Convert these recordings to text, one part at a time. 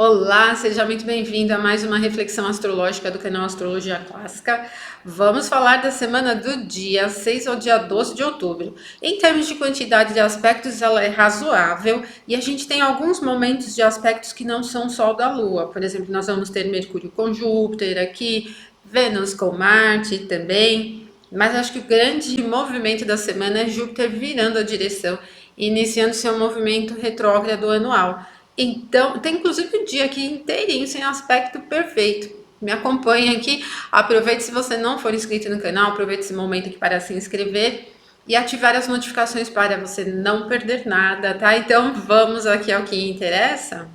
Olá, seja muito bem-vindo a mais uma reflexão astrológica do canal Astrologia Clássica. Vamos falar da semana do dia 6 ao dia 12 de outubro. Em termos de quantidade de aspectos, ela é razoável e a gente tem alguns momentos de aspectos que não são só o da Lua. Por exemplo, nós vamos ter Mercúrio com Júpiter aqui, Vênus com Marte também. Mas acho que o grande movimento da semana é Júpiter virando a direção, iniciando seu movimento retrógrado anual. Então, tem inclusive o dia aqui inteirinho sem aspecto perfeito. Me acompanhe aqui, aproveite se você não for inscrito no canal, aproveite esse momento aqui para se inscrever e ativar as notificações para você não perder nada, tá? Então, vamos aqui ao que interessa.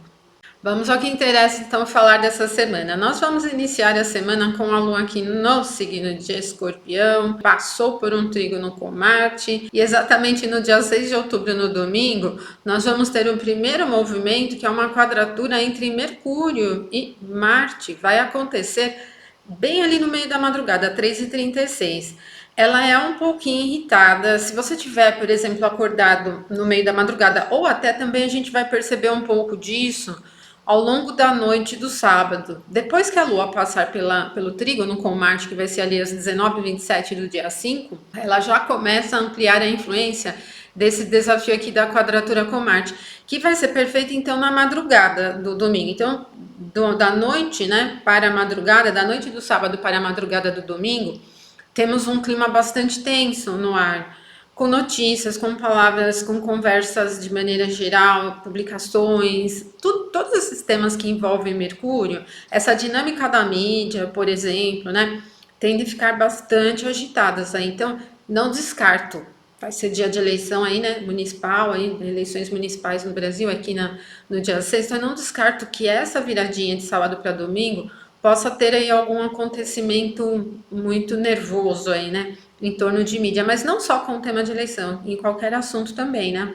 Vamos ao que interessa, então, falar dessa semana. Nós vamos iniciar a semana com a Lua aqui no signo de Escorpião, passou por um trígono com Marte, e exatamente no dia 6 de outubro, no domingo, nós vamos ter o primeiro movimento, que é uma quadratura entre Mercúrio e Marte. Vai acontecer bem ali no meio da madrugada, 3h36. Ela é um pouquinho irritada. Se você tiver, por exemplo, acordado no meio da madrugada, ou até também a gente vai perceber um pouco disso ao longo da noite do sábado. Depois que a Lua passar pelo trígono com Marte, que vai ser ali às 19h27 do dia 5, ela já começa a ampliar a influência desse desafio aqui da quadratura com Marte, que vai ser perfeito então na madrugada do domingo. Então, da noite, né, para a madrugada, da noite do sábado para a madrugada do domingo, temos um clima bastante tenso no ar, com notícias, com palavras, com conversas de maneira geral, publicações, todos esses temas que envolvem Mercúrio, essa dinâmica da mídia, por exemplo, né, tende a ficar bastante agitadas aí. Então, não descarto. Vai ser dia de eleição aí, né, municipal, aí, eleições municipais no Brasil, aqui no dia 6. Então, eu não descarto que essa viradinha de sábado para domingo possa ter aí algum acontecimento muito nervoso aí, né, em torno de mídia, mas não só com o tema de eleição, em qualquer assunto também, né?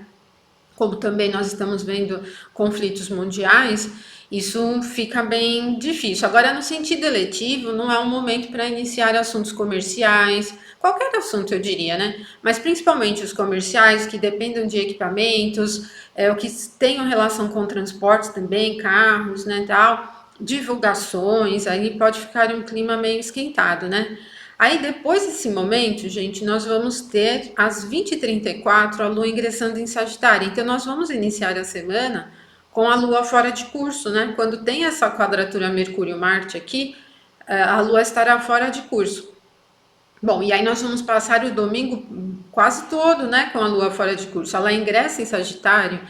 Como também nós estamos vendo conflitos mundiais, isso fica bem difícil. Agora, no sentido eletivo, não é um momento para iniciar assuntos comerciais, qualquer assunto eu diria, né? Mas principalmente os comerciais que dependem de equipamentos, o que tenham relação com transportes também, carros, né, tal, divulgações, aí pode ficar um clima meio esquentado, né? Aí depois desse momento, gente, nós vamos ter às 20h34 a Lua ingressando em Sagitário. Então nós vamos iniciar a semana com a Lua fora de curso, né? Quando tem essa quadratura Mercúrio-Marte aqui, a Lua estará fora de curso. Bom, e aí nós vamos passar o domingo quase todo, né, com a Lua fora de curso. Ela ingressa em Sagitário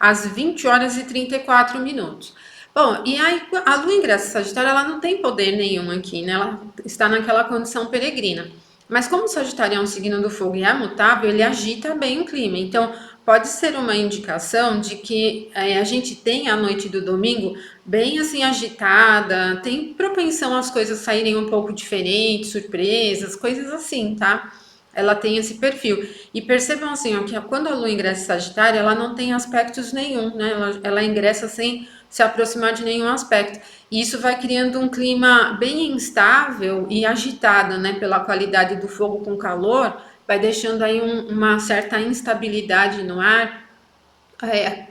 às 20h34. Bom, e aí a Lua ingressa em Sagitário, ela não tem poder nenhum aqui, né? Ela está naquela condição peregrina. Mas como o Sagitário é um signo do fogo e é mutável, ele agita bem o clima. Então, pode ser uma indicação de que a gente tem a noite do domingo bem assim agitada, tem propensão às coisas saírem um pouco diferentes, surpresas, coisas assim, tá? Ela tem esse perfil. E percebam assim, ó, que quando a Lua ingressa em Sagitário, ela não tem aspectos nenhum, né? Ela ingressa sem se aproximar de nenhum aspecto. E isso vai criando um clima bem instável e agitado, né? Pela qualidade do fogo com calor, vai deixando aí uma certa instabilidade no ar.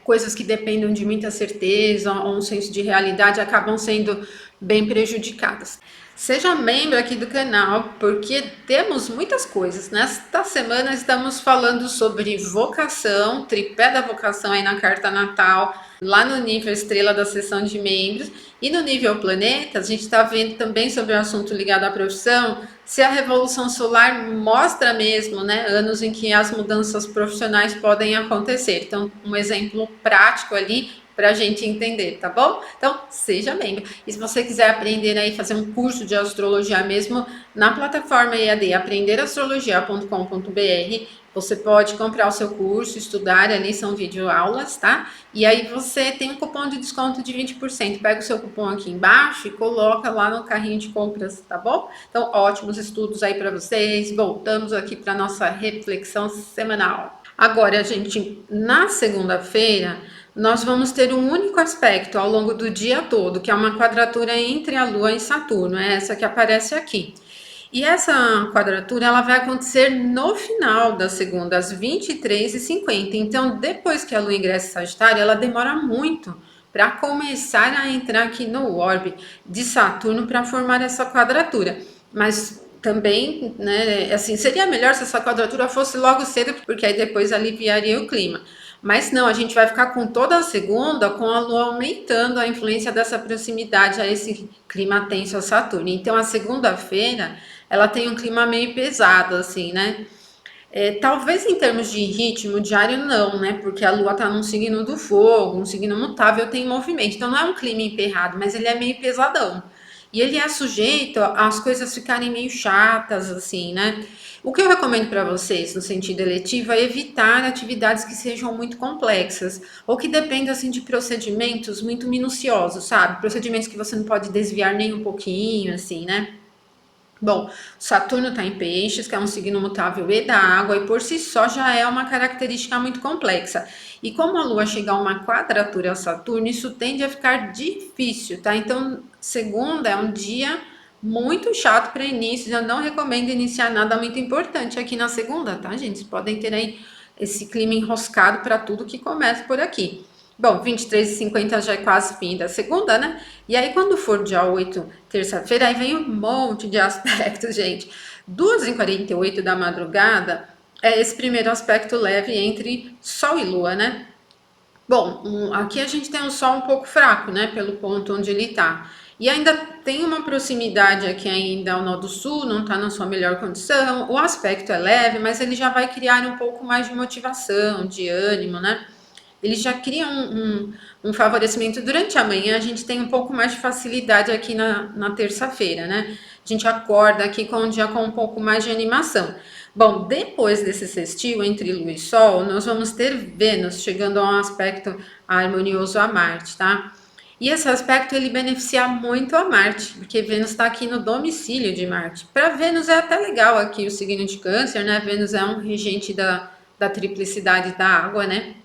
Coisas que dependem de muita certeza ou um senso de realidade acabam sendo bem prejudicadas. Seja membro aqui do canal, porque temos muitas coisas. Nesta semana estamos falando sobre vocação, tripé da vocação aí na carta natal, lá no nível estrela da seção de membros, e no nível planeta, a gente está vendo também sobre o assunto ligado à profissão, se a revolução solar mostra mesmo, né, anos em que as mudanças profissionais podem acontecer. Então, um exemplo prático ali para a gente entender, tá bom? Então, seja membro. E se você quiser aprender aí, fazer um curso de astrologia mesmo, na plataforma EAD aprenderastrologia.com.br, você pode comprar o seu curso, estudar, ali são videoaulas, tá? E aí você tem um cupom de desconto de 20%. Pega o seu cupom aqui embaixo e coloca lá no carrinho de compras, tá bom? Então, ótimos estudos aí para vocês. Voltamos aqui para nossa reflexão semanal. Agora, gente, na segunda-feira, nós vamos ter um único aspecto ao longo do dia todo, que é uma quadratura entre a Lua e Saturno, é essa que aparece aqui. E essa quadratura ela vai acontecer no final da segunda, às 23h50. Então, depois que a Lua ingressa em Sagitário, ela demora muito para começar a entrar aqui no orbe de Saturno para formar essa quadratura. Mas também, né, assim, seria melhor se essa quadratura fosse logo cedo, porque aí depois aliviaria o clima. Mas não, a gente vai ficar com toda a segunda, com a Lua aumentando a influência dessa proximidade a esse clima tenso a Saturno. Então, a segunda-feira, ela tem um clima meio pesado, assim, né? Talvez em termos de ritmo diário, não, né? Porque a Lua tá num signo do fogo, um signo mutável, tem movimento. Então, não é um clima emperrado, mas ele é meio pesadão. E ele é sujeito às coisas ficarem meio chatas, assim, né? O que eu recomendo para vocês, no sentido eletivo, é evitar atividades que sejam muito complexas ou que dependam assim de procedimentos muito minuciosos, sabe? Procedimentos que você não pode desviar nem um pouquinho, assim, né? Bom, Saturno está em Peixes, que é um signo mutável e da água, e por si só já é uma característica muito complexa. E como a Lua chega a uma quadratura a Saturno, isso tende a ficar difícil, tá? Então, segunda é um dia muito chato para início. Eu não recomendo iniciar nada muito importante aqui na segunda, tá, gente? Vocês podem ter aí esse clima enroscado para tudo que começa por aqui. Bom, 23h50 já é quase fim da segunda, né? E aí, quando for dia 8, terça-feira, aí vem um monte de aspectos, gente. 2h48 da madrugada é esse primeiro aspecto leve entre Sol e Lua, né? Bom, aqui a gente tem um Sol um pouco fraco, né? Pelo ponto onde ele tá. E ainda tem uma proximidade aqui ainda ao nó do sul, não está na sua melhor condição. O aspecto é leve, mas ele já vai criar um pouco mais de motivação, de ânimo, né? Ele já cria um favorecimento. Durante a manhã, a gente tem um pouco mais de facilidade aqui na terça-feira, né? A gente acorda aqui com um dia com um pouco mais de animação. Bom, depois desse sextil entre Lua e Sol, nós vamos ter Vênus chegando a um aspecto harmonioso a Marte, tá? E esse aspecto ele beneficia muito a Marte, porque Vênus está aqui no domicílio de Marte. Para Vênus é até legal aqui o signo de Câncer, né? Vênus é um regente da triplicidade da água, né?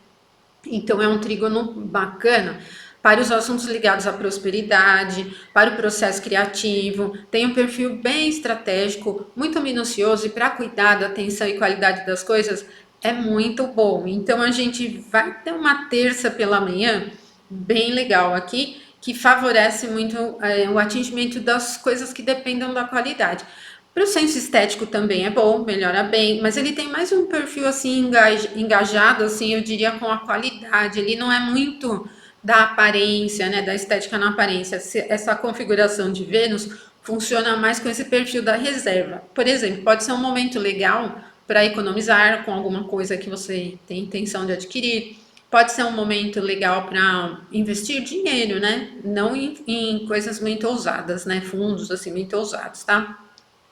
Então é um trígono bacana para os assuntos ligados à prosperidade, para o processo criativo, tem um perfil bem estratégico, muito minucioso e para cuidar da atenção e qualidade das coisas é muito bom. Então a gente vai ter uma terça pela manhã bem legal aqui, que favorece muito o atingimento das coisas que dependam da qualidade. Para o senso estético também é bom, melhora bem, mas ele tem mais um perfil assim engajado, assim, eu diria com a qualidade. Ele não é muito da aparência, né, da estética na aparência. Essa configuração de Vênus funciona mais com esse perfil da reserva. Por exemplo, pode ser um momento legal para economizar com alguma coisa que você tem intenção de adquirir. Pode ser um momento legal para investir dinheiro, né? Não em coisas muito ousadas, né? Fundos assim muito ousados, tá?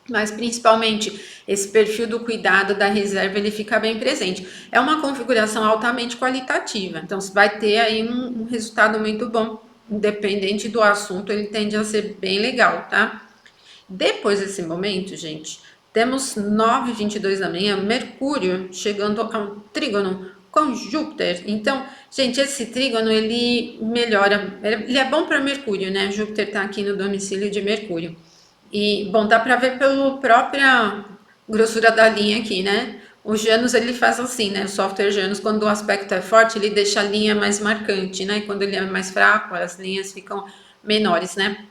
Mas principalmente esse perfil do cuidado da reserva ele fica bem presente. É uma configuração altamente qualitativa, então você vai ter aí um resultado muito bom, independente do assunto, ele tende a ser bem legal, tá? Depois desse momento, gente, temos 9h22 da manhã, Mercúrio chegando a um trígono com Júpiter. Então, gente, esse trígono ele melhora, ele é bom para Mercúrio, né? Júpiter está aqui no domicílio de Mercúrio. E, bom, dá para ver pela própria grossura da linha aqui, né? O Janus, ele faz assim, né? O software Janus, quando o aspecto é forte, ele deixa a linha mais marcante, né? E quando ele é mais fraco, as linhas ficam menores, né?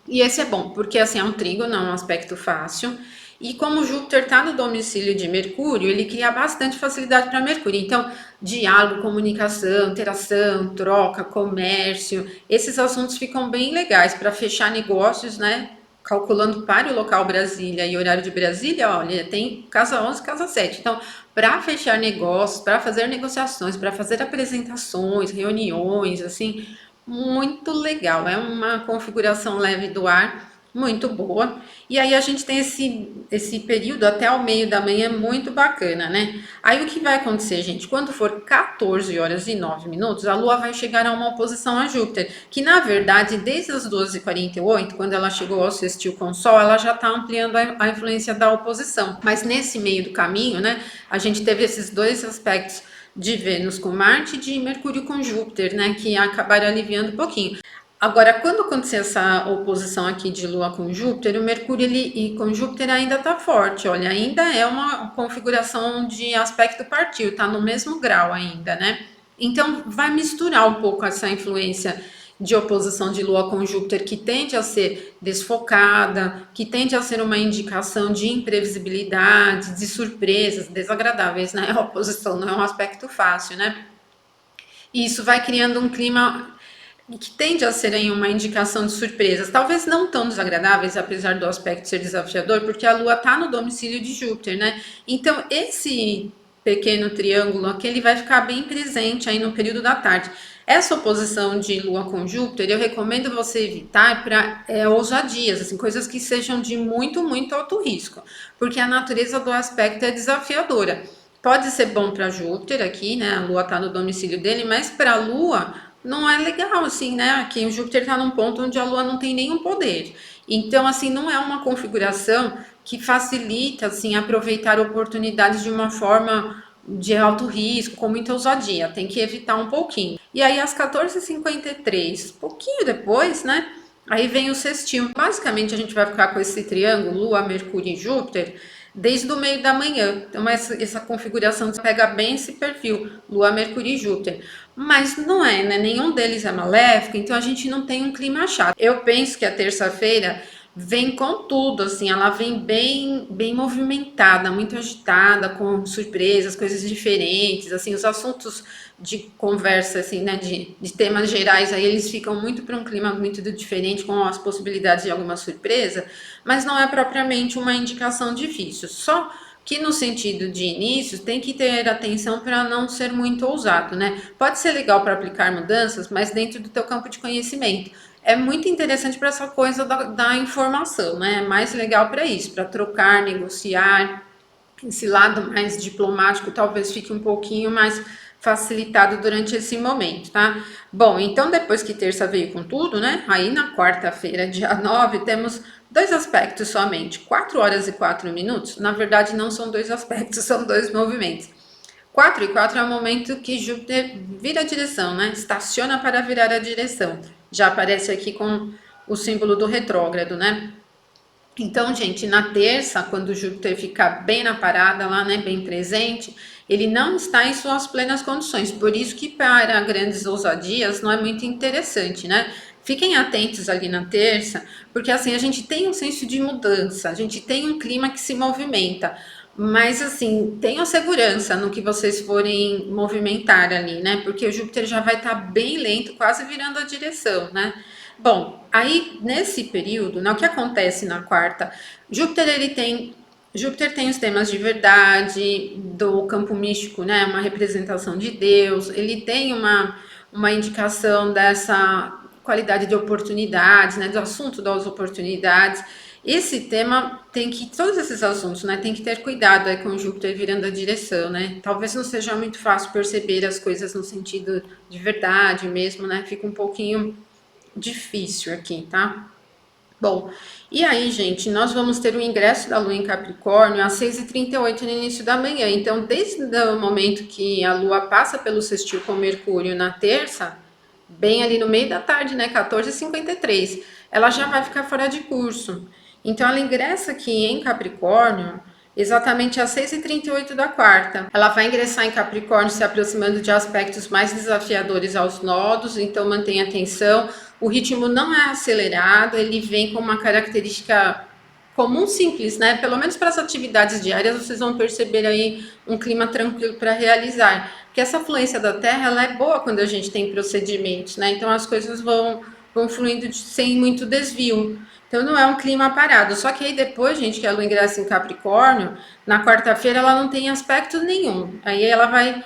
E esse é bom, porque assim, é um trígono, é um aspecto fácil. E como Júpiter está no domicílio de Mercúrio, ele cria bastante facilidade para Mercúrio. Então, diálogo, comunicação, interação, troca, comércio, esses assuntos ficam bem legais para fechar negócios, né? Calculando para o local Brasília e horário de Brasília, olha, tem casa 11, casa 7. Então, para fechar negócios, para fazer negociações, para fazer apresentações, reuniões, assim, muito legal. É uma configuração leve do ar, muito boa. E aí a gente tem esse período até o meio da manhã muito bacana, né? Aí o que vai acontecer, gente? Quando for 14h09, a Lua vai chegar a uma oposição a Júpiter, que na verdade, desde as 12h48, quando ela chegou ao sextil com o Sol, ela já está ampliando a influência da oposição. Mas nesse meio do caminho, né, a gente teve esses dois aspectos de Vênus com Marte e de Mercúrio com Júpiter, né, que acabaram aliviando um pouquinho. Agora, quando acontecer essa oposição aqui de Lua com Júpiter, o Mercúrio e com Júpiter ainda está forte, olha, ainda é uma configuração de aspecto partiu, tá no mesmo grau ainda, né? Então, vai misturar um pouco essa influência de oposição de Lua com Júpiter, que tende a ser desfocada, que tende a ser uma indicação de imprevisibilidade, de surpresas desagradáveis, né? A oposição não é um aspecto fácil, né? E isso vai criando um clima que tende a ser aí uma indicação de surpresas, talvez não tão desagradáveis, apesar do aspecto ser desafiador, porque a Lua está no domicílio de Júpiter, né? Então, esse pequeno triângulo aqui, ele vai ficar bem presente aí no período da tarde. Essa oposição de Lua com Júpiter, eu recomendo você evitar para ousadias, assim, coisas que sejam de muito, muito alto risco, porque a natureza do aspecto é desafiadora. Pode ser bom para Júpiter aqui, né? A Lua está no domicílio dele, mas para a Lua não é legal, assim, né? Aqui o Júpiter está num ponto onde a Lua não tem nenhum poder. Então, assim, não é uma configuração que facilita, assim, aproveitar oportunidades de uma forma de alto risco, com muita ousadia. Tem que evitar um pouquinho. E aí, às 14h53, pouquinho depois, né? Aí vem o sextil. Basicamente, a gente vai ficar com esse triângulo, Lua, Mercúrio e Júpiter, desde o meio da manhã. Então, essa configuração pega bem esse perfil, Lua, Mercúrio e Júpiter. Mas não é, né? Nenhum deles é maléfico, então a gente não tem um clima chato. Eu penso que a terça-feira vem com tudo, assim, ela vem bem, bem movimentada, muito agitada, com surpresas, coisas diferentes, assim, os assuntos de conversa, assim, né, de temas gerais, aí eles ficam muito para um clima muito diferente, com as possibilidades de alguma surpresa, mas não é propriamente uma indicação difícil, só que no sentido de início tem que ter atenção para não ser muito ousado, né? Pode ser legal para aplicar mudanças, mas dentro do teu campo de conhecimento. É muito interessante para essa coisa da informação, né? É mais legal para isso, para trocar, negociar. Esse lado mais diplomático talvez fique um pouquinho mais facilitado durante esse momento, tá? Bom, então depois que terça veio com tudo, né? Aí na quarta-feira, dia 9, temos dois aspectos somente, 4 horas e 4 minutos. Na verdade, não são dois aspectos, são dois movimentos. 4 e 4 é o momento que Júpiter vira a direção, né? Estaciona para virar a direção. Já aparece aqui com o símbolo do retrógrado, né? Então, gente, na terça, quando o Júpiter ficar bem na parada lá, né, bem presente, ele não está em suas plenas condições. Por isso que para grandes ousadias não é muito interessante, né? Fiquem atentos ali na terça, porque assim a gente tem um senso de mudança, a gente tem um clima que se movimenta. Mas assim, tenham segurança no que vocês forem movimentar ali, né? Porque o Júpiter já vai estar bem lento, quase virando a direção, né? Bom, aí nesse período, né, o que acontece na quarta? Júpiter tem os temas de verdade, do campo místico, né, uma representação de Deus, ele tem uma indicação dessa qualidade de oportunidades, né, do assunto das oportunidades. Esse tema tem que, todos esses assuntos, né, tem que ter cuidado aí com Júpiter virando a direção, né? Talvez não seja muito fácil perceber as coisas no sentido de verdade mesmo, né? Fica um pouquinho difícil aqui, tá? Bom, e aí, gente, nós vamos ter o ingresso da Lua em Capricórnio às 6h38 no início da manhã. Então, desde o momento que a Lua passa pelo sextil com Mercúrio na terça, bem ali no meio da tarde, né, 14h53, ela já vai ficar fora de curso. Então, ela ingressa aqui em Capricórnio exatamente às 6h38 da quarta. Ela vai ingressar em Capricórnio se aproximando de aspectos mais desafiadores aos nodos, então mantenha atenção. O ritmo não é acelerado, ele vem com uma característica comum, simples, né? Pelo menos para as atividades diárias, vocês vão perceber aí um clima tranquilo para realizar. Porque essa fluência da Terra, ela é boa quando a gente tem procedimentos, né? Então as coisas vão fluindo sem muito desvio. Então não é um clima parado. Só que aí depois, gente, que a Lua ingressa em Capricórnio, na quarta-feira ela não tem aspecto nenhum. Aí ela vai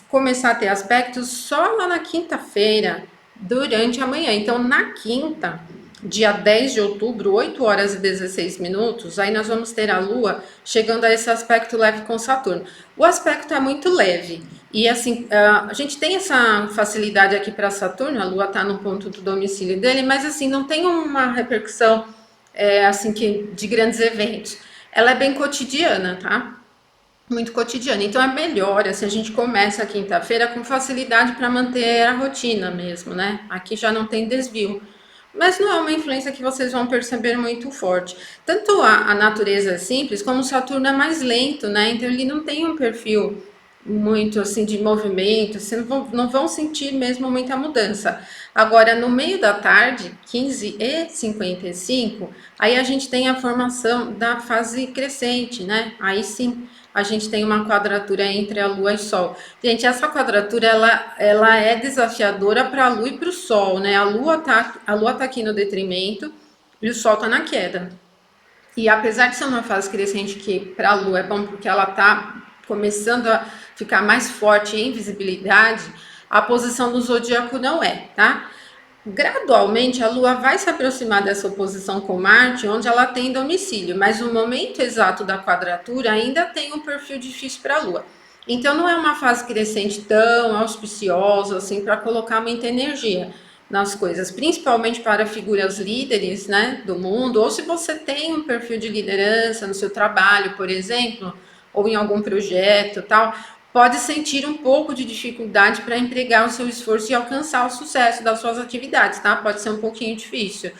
começar a ter aspectos só lá na quinta-feira, durante a manhã. Então, na quinta, dia 10 de outubro, 8 horas e 16 minutos, aí nós vamos ter a Lua chegando a esse aspecto leve com Saturno. O aspecto é muito leve. E assim, a gente tem essa facilidade aqui para Saturno, a Lua está no ponto do domicílio dele, mas assim, não tem uma repercussão assim que de grandes eventos. Ela é bem cotidiana, tá? Muito cotidiana. Então é melhor, assim, a gente começa a quinta-feira com facilidade para manter a rotina mesmo, né? Aqui já não tem desvio. Mas não é uma influência que vocês vão perceber muito forte. Tanto a natureza é simples, como o Saturno é mais lento, né? Então ele não tem um perfil muito assim de movimento, assim, não vão sentir mesmo muita mudança. Agora, no meio da tarde, 15h55, aí a gente tem a formação da fase crescente, né? Aí sim, a gente tem uma quadratura entre a Lua e Sol. Gente, essa quadratura ela é desafiadora para a Lua e para o Sol, né? A Lua tá aqui no detrimento e o Sol tá na queda. E apesar de ser uma fase crescente que para a Lua é bom porque ela está começando a ficar mais forte em visibilidade, a posição do zodíaco não é, tá? Gradualmente a Lua vai se aproximar dessa oposição com Marte, onde ela tem domicílio, mas o momento exato da quadratura ainda tem um perfil difícil para a Lua. Então não é uma fase crescente tão auspiciosa assim para colocar muita energia nas coisas, principalmente para figuras líderes, né, do mundo, ou se você tem um perfil de liderança no seu trabalho, por exemplo, ou em algum projeto, tal, pode sentir um pouco de dificuldade para empregar o seu esforço e alcançar o sucesso das suas atividades, tá? Pode ser um pouquinho difícil.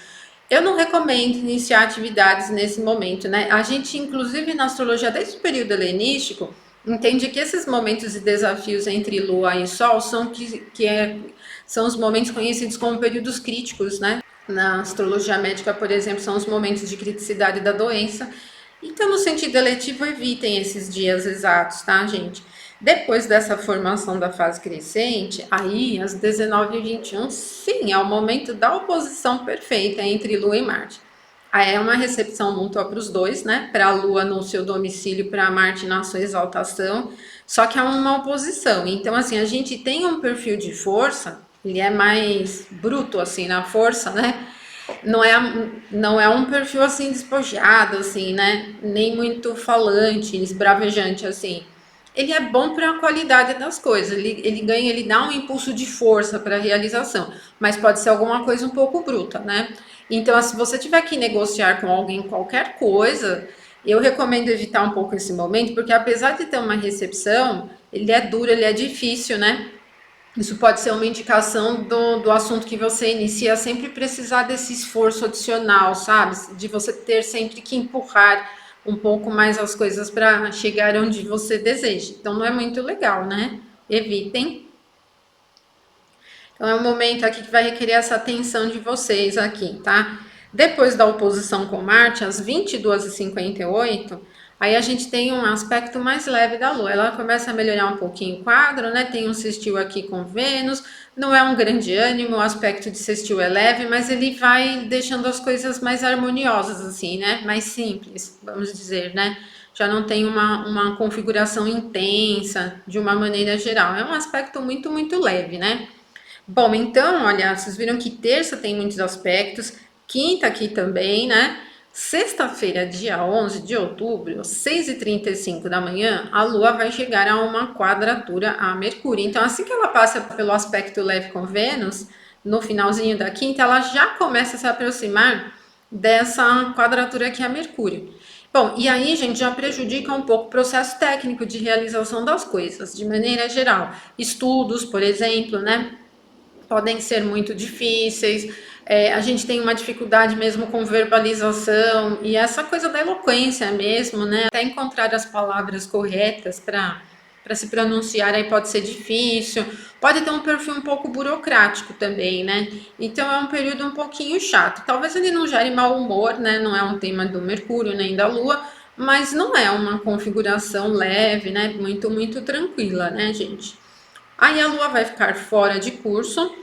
Eu não recomendo iniciar atividades nesse momento, né? A gente, inclusive na astrologia, desde o período helenístico, entende que esses momentos e desafios entre Lua e Sol são os momentos conhecidos como períodos críticos, né? Na astrologia médica, por exemplo, são os momentos de criticidade da doença. Então, no sentido eletivo, evitem esses dias exatos, tá, gente? Depois dessa formação da fase crescente, aí às 19h21, sim, é o momento da oposição perfeita entre Lua e Marte. Aí é uma recepção mútua para os dois, né? Para a Lua no seu domicílio, para Marte na sua exaltação. Só que há uma oposição. Então, assim, a gente tem um perfil de força, ele é mais bruto, assim, na força, né? Não é, não é um perfil assim despojado, assim, né? Nem muito falante, esbravejante, assim. Ele é bom para a qualidade das coisas. Ele dá um impulso de força para a realização, mas pode ser alguma coisa um pouco bruta, né? Então, se você tiver que negociar com alguém qualquer coisa, eu recomendo evitar um pouco esse momento, porque apesar de ter uma recepção, ele é duro, ele é difícil, né? Isso pode ser uma indicação do assunto que você inicia, sempre precisar desse esforço adicional, sabe? De você ter sempre que empurrar um pouco mais as coisas para chegar onde você deseja. Então não é muito legal, né? Evitem. Então é um momento aqui que vai requerer essa atenção de vocês aqui, tá? Depois da oposição com Marte, às 22h58, aí a gente tem um aspecto mais leve da Lua. Ela começa a melhorar um pouquinho o quadro, né? Tem um sextil aqui com Vênus. Não é um grande ânimo, o aspecto de sextil é leve, mas ele vai deixando as coisas mais harmoniosas, assim, né? Mais simples, vamos dizer, né? Já não tem uma configuração intensa de uma maneira geral. É um aspecto muito, muito leve, né? Bom, então, olha, vocês viram que terça tem muitos aspectos, quinta aqui também, né? Sexta-feira, dia 11 de outubro, 6h35 da manhã, a Lua vai chegar a uma quadratura a Mercúrio. Então, assim que ela passa pelo aspecto leve com Vênus, no finalzinho da quinta, ela já começa a se aproximar dessa quadratura aqui a Mercúrio. Bom, e aí, gente, já prejudica um pouco o processo técnico de realização das coisas, de maneira geral. Estudos, por exemplo, né? Podem ser muito difíceis. A gente tem uma dificuldade mesmo com verbalização e essa coisa da eloquência mesmo, né? Até encontrar as palavras corretas para se pronunciar aí pode ser difícil. Pode ter um perfil um pouco burocrático também, né? Então é um período um pouquinho chato. Talvez ele não gere mau humor, né? Não é um tema do Mercúrio nem da Lua, mas não é uma configuração leve, né? Muito, muito tranquila, né, gente? Aí a Lua vai ficar fora de curso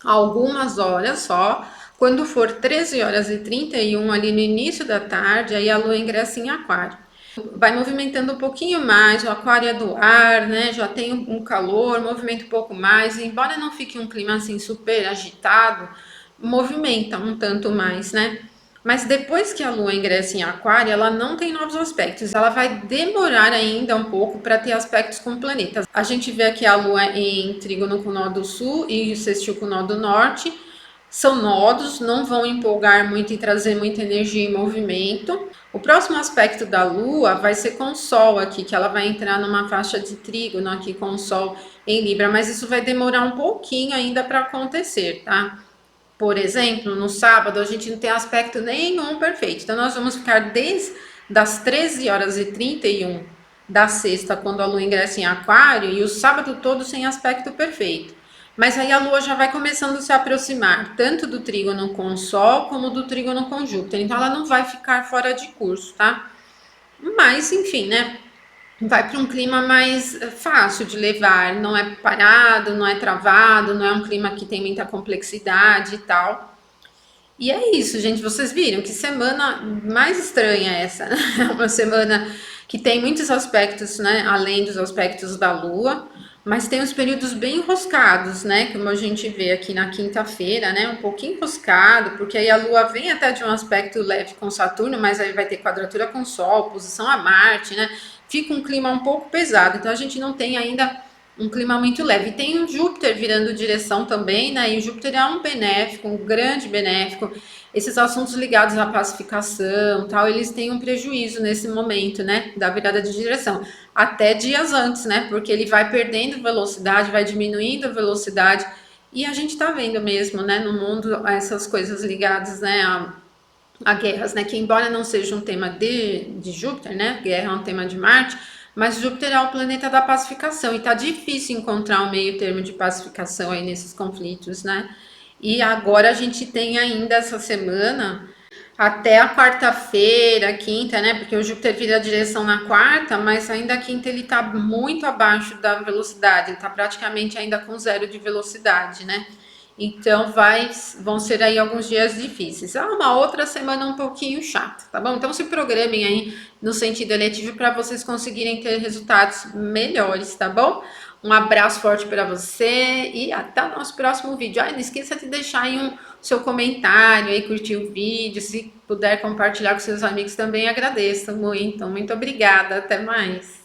algumas horas só. Quando for 13h31, ali no início da tarde, aí a Lua ingressa em Aquário. Vai movimentando um pouquinho mais, o Aquário é do ar, né? Já tem um calor, movimenta um pouco mais. Embora não fique um clima assim super agitado, movimenta um tanto mais, né? Mas depois que a Lua ingressa em Aquário, ela não tem novos aspectos. Ela vai demorar ainda um pouco para ter aspectos com planetas. A gente vê aqui a Lua em trígono com o nó do sul e sextil com o nó do norte. São nodos, não vão empolgar muito e trazer muita energia e movimento. O próximo aspecto da Lua vai ser com o Sol aqui, que ela vai entrar numa faixa de trígono aqui com o Sol em Libra, mas isso vai demorar um pouquinho ainda para acontecer, tá? Por exemplo, no sábado a gente não tem aspecto nenhum perfeito. Então nós vamos ficar desde das 13h31 da sexta, quando a lua ingressa em aquário, e o sábado todo sem aspecto perfeito. Mas aí a lua já vai começando a se aproximar, tanto do trígono com o sol, como do trígono com Júpiter. Então ela não vai ficar fora de curso, tá? Mas, enfim, né? Vai para um clima mais fácil de levar, não é parado, não é travado, não é um clima que tem muita complexidade e tal. E é isso, gente. Vocês viram que semana mais estranha é essa, né? É uma semana que tem muitos aspectos, né? Além dos aspectos da Lua, mas tem uns períodos bem enroscados, né? Como a gente vê aqui na quinta-feira, né? Um pouquinho enroscado, porque aí a Lua vem até de um aspecto leve com Saturno, mas aí vai ter quadratura com Sol, oposição a Marte, né? Fica um clima um pouco pesado. Então a gente não tem ainda um clima muito leve. E tem o Júpiter virando direção também, né? E o Júpiter é um benéfico, um grande benéfico. Esses assuntos ligados à pacificação, tal, eles têm um prejuízo nesse momento, né? Da virada de direção. Até dias antes, né? Porque ele vai perdendo velocidade, vai diminuindo a velocidade. E a gente tá vendo mesmo, né, no mundo, essas coisas ligadas, né, a guerras, né? Que embora não seja um tema de Júpiter, né? Guerra é um tema de Marte, mas Júpiter é o planeta da pacificação e tá difícil encontrar um meio termo de pacificação aí nesses conflitos, né? E agora a gente tem ainda essa semana até a quarta-feira, quinta, né? Porque o Júpiter vira a direção na quarta, mas ainda a quinta ele tá muito abaixo da velocidade, ele tá praticamente ainda com zero de velocidade, né? Então vão ser aí alguns dias difíceis. Uma outra semana um pouquinho chata, tá bom? Então se programem aí no sentido eletivo para vocês conseguirem ter resultados melhores, tá bom? Um abraço forte para você e até o nosso próximo vídeo. Não esqueça de deixar aí seu comentário aí, curtir o vídeo, se puder compartilhar com seus amigos também agradeço muito. Muito obrigada, até mais.